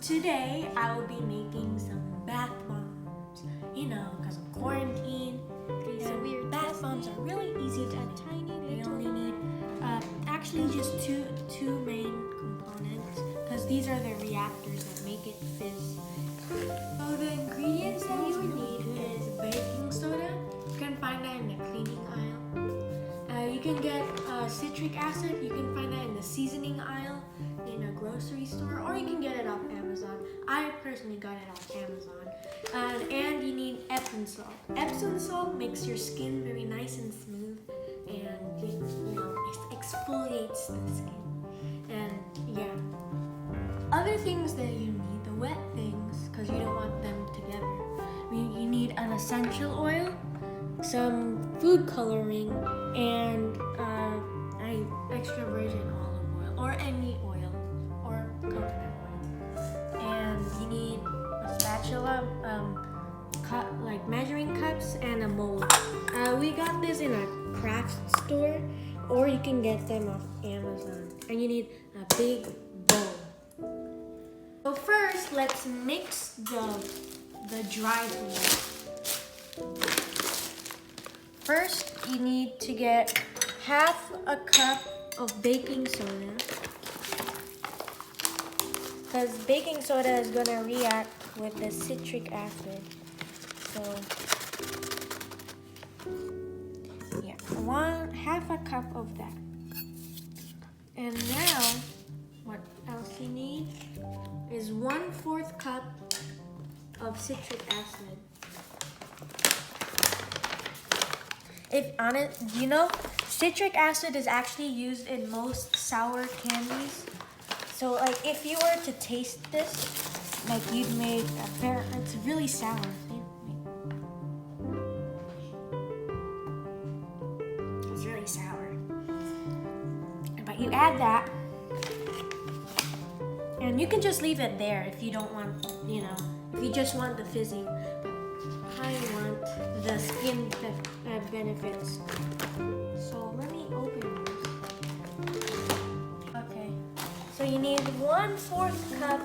Today I will be making some bath bombs. You know, because of quarantine. And bath bombs are really easy to make. They only need actually just two main components, because these are the reactors that make it fizz. So the ingredients that you would need is baking soda. You can find that in the cleaning aisle. You can get citric acid. You can find that in the seasoning aisle in a grocery store, or you can get it off Amazon. I personally got it off Amazon. And you need Epsom salt. Epsom salt makes your skin very nice and smooth, and it, exfoliates the skin. And yeah, other things that you need, the wet things, because you don't want them together. You need an essential oil, some food coloring, and extra virgin olive oil, or any oil, or coconut oil. And you need a spatula, like measuring cups, and a mold. We got this in a craft store, or you can get them off Amazon. And you need a big bowl. So first, let's mix the dry food. First, you need to get half a cup of baking soda, because baking soda is going to react with the citric acid. So yeah, half a cup of that. And now what else you need is 1/4 cup of citric acid. Citric acid is actually used in most sour candies. So like if you were to taste this, like you'd make it's really sour. It's really sour. But you add that, and you can just leave it there if you don't want, if you just want the fizzy. I want the skin benefits. So let me open this. Okay. So you need 1/4 cup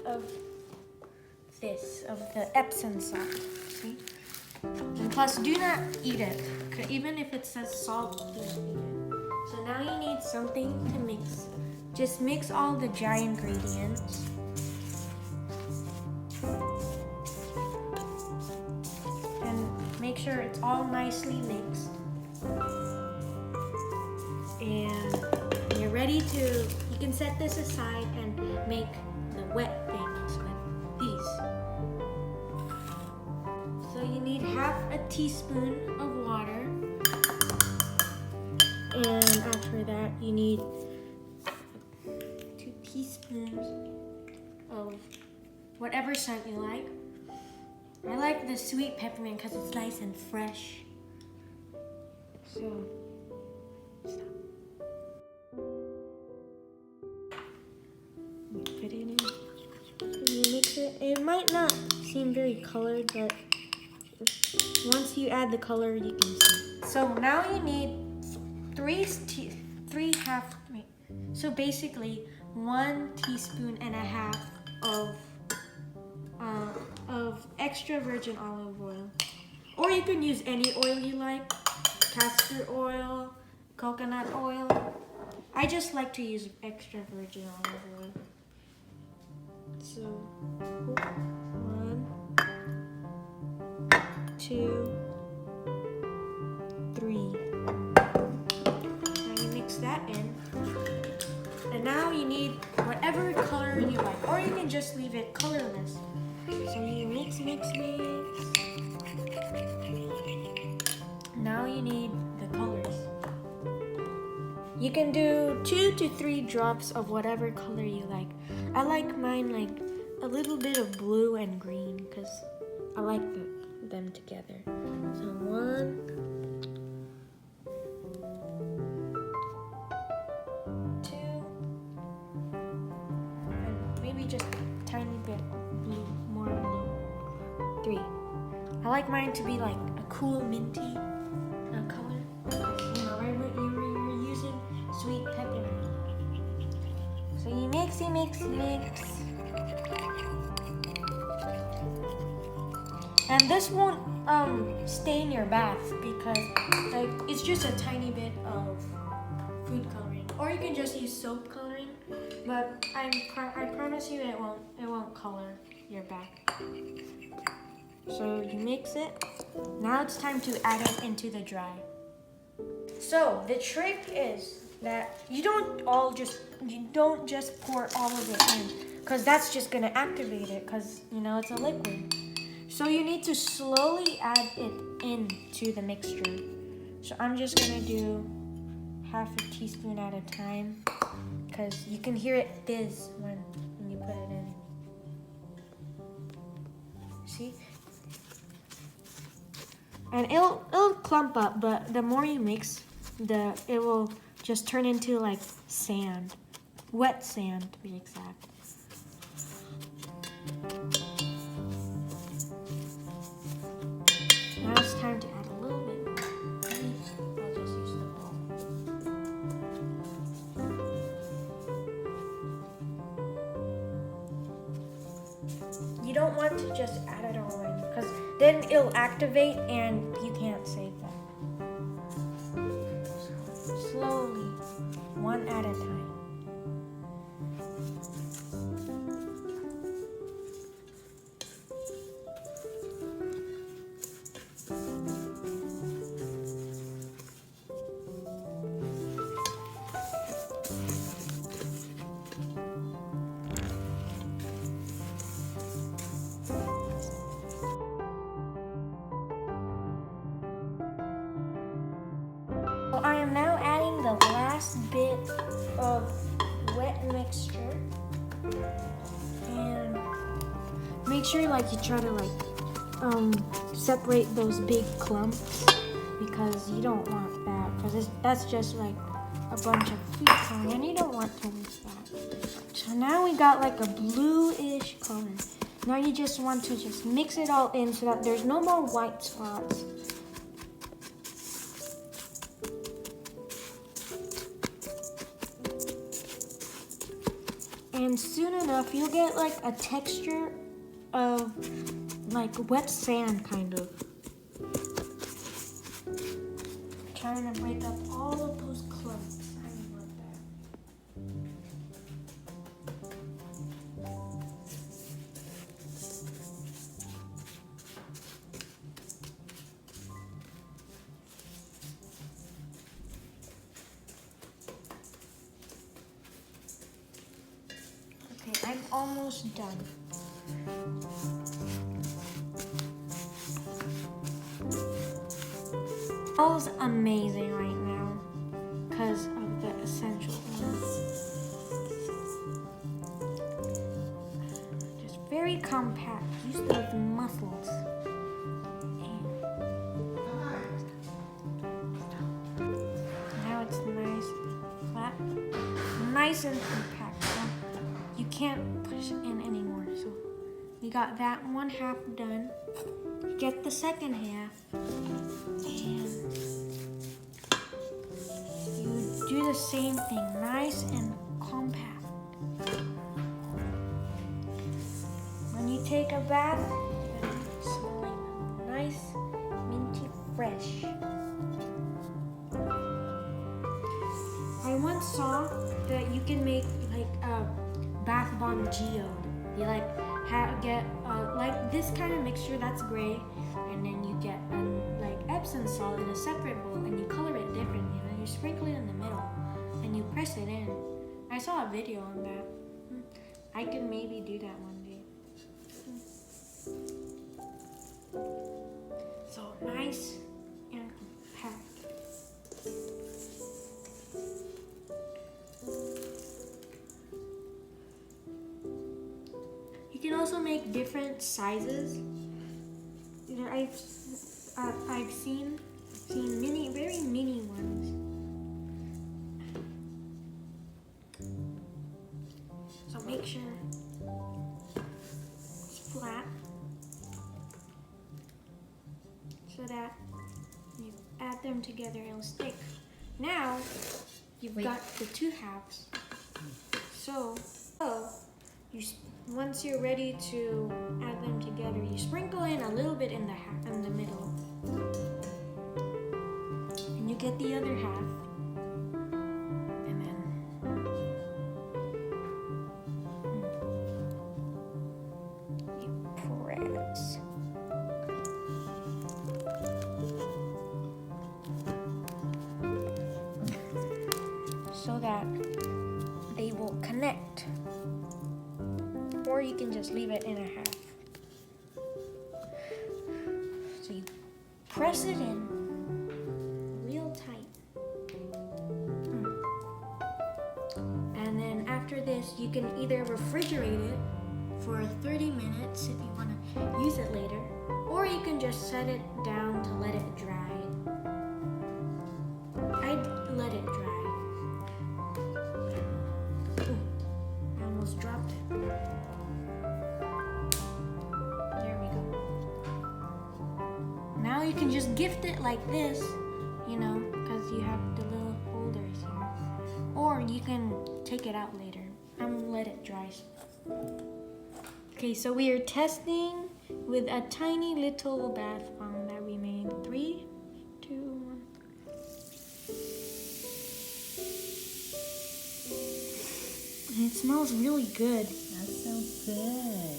of the Epsom salt. See? And plus, do not eat it. Even if it says salt, do not eat it. So now you need something to mix. Just mix all the dry ingredients. Make sure it's all nicely mixed. And you're ready you can set this aside and make the wet things with these. So you need half a teaspoon of water. And after that, you need 2 teaspoons of whatever scent you like. I like the sweet peppermint because it's nice and fresh. So, you put it in. You mix it. It might not seem very colored, but once you add the color, you can see. So now you need 3/2. So basically 1.5 teaspoons of extra virgin olive oil, or you can use any oil you like, castor oil, coconut oil. I just like to use extra virgin olive oil. So 1, 2, 3. Now you mix that in. And now you need whatever color you like, or you can just leave it colorless. So you mix. Now you need the colors. You can do 2 to 3 drops of whatever color you like. I like mine like a little bit of blue and green because I like them together. So 1, 2, and maybe just a tiny bit blue, more blue. 3. I like mine to be like a cool minty color. Right when you're using sweet peppermint. So you mix. And this won't stain your bath because like it's just a tiny bit of food coloring, or you can just use soap coloring. But I promise you, it won't color your bath. So you mix it. Now it's time to add it into the dry. So the trick is that you don't just pour all of it in, because that's just gonna activate it, because you know it's a liquid. So you need to slowly add it into the mixture. So I'm just gonna do half a teaspoon at a time, because you can hear it fizz when you put it in. See? And it'll clump up, but the more you mix, it will just turn into like sand. Wet sand to be exact. Now it's time to add a little bit more. I'll just use the bowl. You don't want to just add it all in, because then it'll activate and you can't save that. So slowly, one at a time. So I am now adding the last bit of wet mixture, and make sure like you try to like separate those big clumps, because you don't want that, because that's just like a bunch of food coloring and you don't want to mix that. So now we got like a bluish color. Now you just want to just mix it all in so that there's no more white spots. And soon enough, you'll get like a texture of like wet sand, kind of. Trying to break up all of those clumps. I love that. Okay, I'm almost done. Smells amazing right now because of the essential oils. Just very compact. Use those muscles. Now it's nice, flat, nice and compact. So you can't push it in anymore. So we got that one half done. Get the second half. Do the same thing, nice and compact. When you take a bath, you're gonna be smelling nice, minty, fresh. I once saw that you can make like a bath bomb geode. You like get like this kind of mixture that's gray, and then you get like Epsom salt in a separate bowl, and you color it differently. You sprinkle it in the middle and you press it in. I saw a video on that. I could maybe do that one day. So nice and compact. You can also make different sizes. I've seen mini, very mini ones. So make sure it's flat so that you add them together, it'll stick. Now you've got the two halves. So you once you're ready to add them together, you sprinkle in a little bit in the middle, and you get the other half, and then you press. So that they will connect. Or you can just leave it in a half. So you press it in real tight. And then after this, you can either refrigerate it for 30 minutes if you want to use it later, or you can just set it down to let it dry. I'd let it dry. I almost dropped it. There we go. Now you can just gift it like this, you know, because you have the little holders here. Or you can take it out later. I'm gonna let it dry. Okay, so we are testing with a tiny little bath bomb that we made. 3, 2, 1. It smells really good. That sounds good.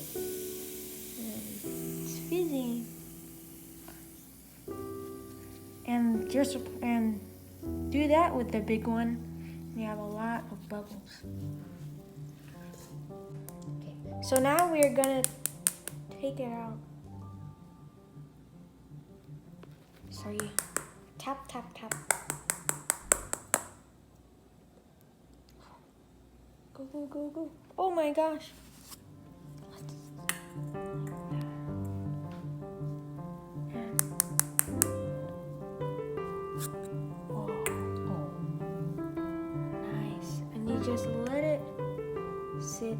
It's fizzy. And do that with the big one. You have a lot of bubbles. Okay. So now we're gonna take it out. So you tap, tap, tap. Go, go, go, go. Oh my gosh. Oh, nice. And you just let it sit